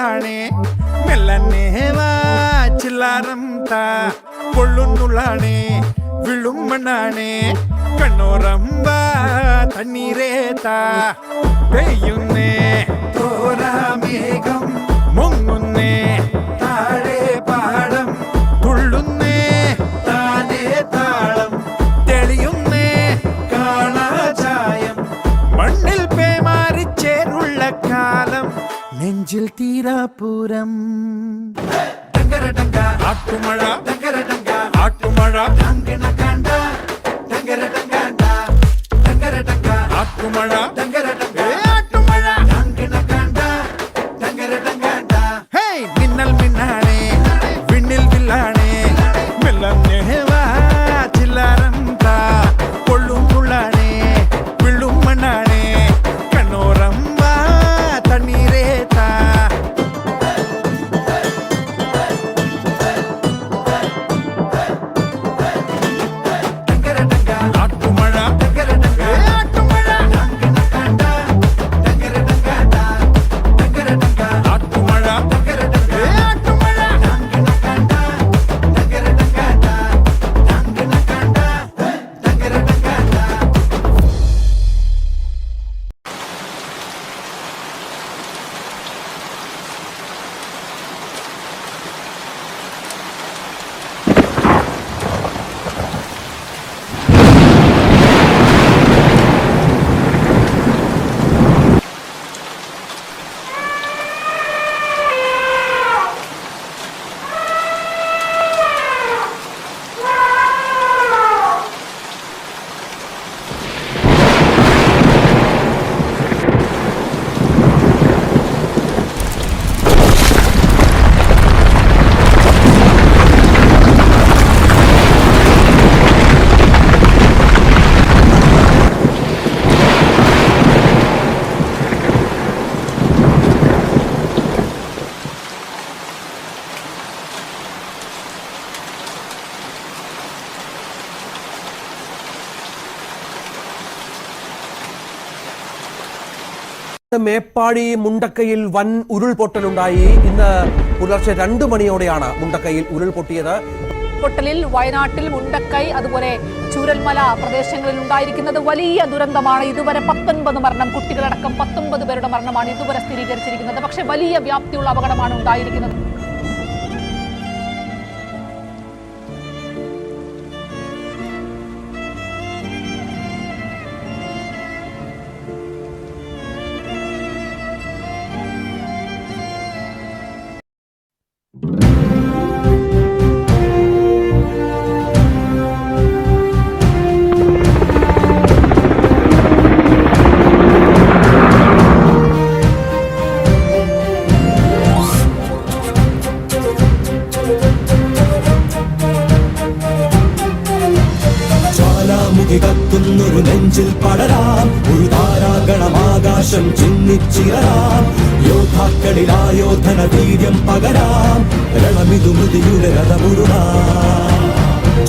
പെണ്ണാണേ മെല്ലനെ വാ ചില്ലാരം താ കൊള്ളുന്നുള്ളാണേ വിളും മണ്ണാണേ കണ്ണോറമ്പ തണ്ണീരേ താ പെയ്യുന്നേ തോരാമേഘം മുങ്ങുന്നേ താഴെ പാടം തുള്ളുന്നേ താനേ താളം തെളിയുന്നേ കാണാചായം മണ്ണിൽ പേമാറിച്ചേരുള്ള കാലം നെഞ്ചിൽ തീരാപൂരം ആട്ടുമഴ ആട്ടുമഴ ആട്ടുമഴ മിന്നൽ മിന്നാണേ വിണ്ണിൽ വില്ലാണേ മെല്ലനെ വാ ചില്ലാരം താ കൊള്ളും മുള്ളാണേ വിള്ളും മണ്ണാണേ കണ്ണോരം വാ തണ്ണീരേ താ ആട്ടുമഴ മേപ്പാടി മുണ്ടക്കയിൽ വൻ ഉരുൾപൊട്ടലുണ്ടായി. ഇന്ന് പുലർച്ചെ 2 മണിയോടെയാണ് മുണ്ടക്കയിൽ ഉരുൾപൊട്ടിയത്. പൊട്ടലിൽ വയനാട്ടിൽ മുണ്ടക്കൈ അതുപോലെ ചൂരൽമല പ്രദേശങ്ങളിൽ ഉണ്ടായിരിക്കുന്നത് വലിയ ദുരന്തമാണ്. ഇതുവരെ 19 മരണം, കുട്ടികളടക്കം 19 പേരുടെ മരണമാണ് ഇതുവരെ സ്ഥിരീകരിച്ചിരിക്കുന്നത്. പക്ഷേ വലിയ വ്യാപ്തിയുള്ള അപകടമാണ് ഉണ്ടായിരിക്കുന്നത്. കത്തുന്നൊരു നെഞ്ചിൽ പടരാം ഒരു താരാഗണമാകാശം ചിന്നിച്ചിറരാം യോദ്ധാക്കളിൽ ആയോധന വീര്യം പകരാം രണമിതു മൃതിയുടെ രഥമുരുളാം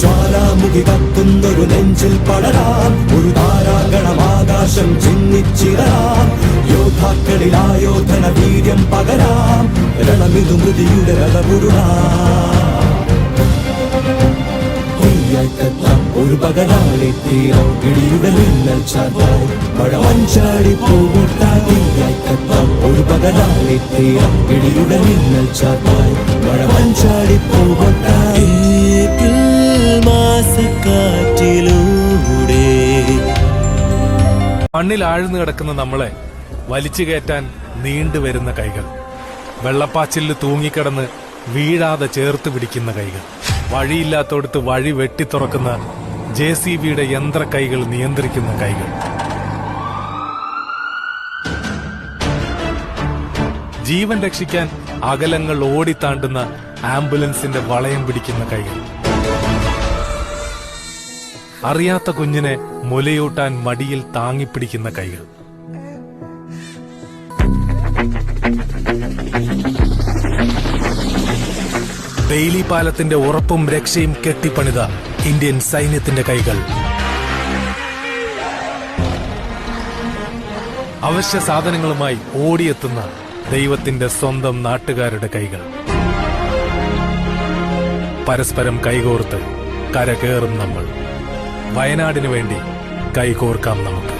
ജ്വാലാമുഖി കത്തുന്നൊരു നെഞ്ചിൽ പടരാം ഒരു താരാഗണമാകാശം ചിന്നിച്ചിറരാം യോദ്ധാക്കളിൽ ആയോധന വീര്യം പകരാം രണമിതു മൃതിയുടെ രഥമുരുളാം ഒരു പകലാളി തീരം ഇടിയുടെ മിന്നൽ ചാത്തായി മഴ മഞ്ചാടി പോകട്ടാം ഒരു പകലാളി തീരം ഇടിയുടെ മിന്നൽ ചാത്തായി മഴ മഞ്ചാടി പോകട്ടായി മാസക്കാറ്റിലൂടെ മണ്ണിൽ ആഴ്ന്നു കിടക്കുന്ന നമ്മളെ വലിച്ചു കയറ്റാൻ നീണ്ടുവരുന്ന കൈകൾ, വെള്ളപ്പാച്ചിലിൽ തൂങ്ങിക്കിടന്ന് വീഴാതെ ചേർത്ത് പിടിക്കുന്ന കൈകൾ, വഴിയില്ലാത്തോടത്ത് വഴി വെട്ടിത്തുറക്കുന്ന JCBയുടെ യന്ത്ര കൈകൾ നിയന്ത്രിക്കുന്ന കൈകൾ, ജീവൻ രക്ഷിക്കാൻ അകലങ്ങൾ ഓടിത്താണ്ടുന്ന ആംബുലൻസിന്റെ വളയം പിടിക്കുന്ന കൈകൾ, അറിയാത്ത കുഞ്ഞിനെ മുലയൂട്ടാൻ മടിയിൽ താങ്ങിപ്പിടിക്കുന്ന കൈകൾ. ബെയിലി പാലത്തിന്റെ ഉറപ്പും രക്ഷയും കെട്ടിപ്പണിത ഇന്ത്യൻ സൈന്യത്തിന്റെ കൈകൾ, അവശ്യ സാധനങ്ങളുമായി ഓടിയെത്തുന്ന ദൈവത്തിന്റെ സ്വന്തം നാട്ടുകാരുടെ കൈകൾ. പരസ്പരം കൈകോർത്ത് കരകയറും നമ്മൾ. വയനാടിനു വേണ്ടി കൈകോർക്കാം നമുക്ക്.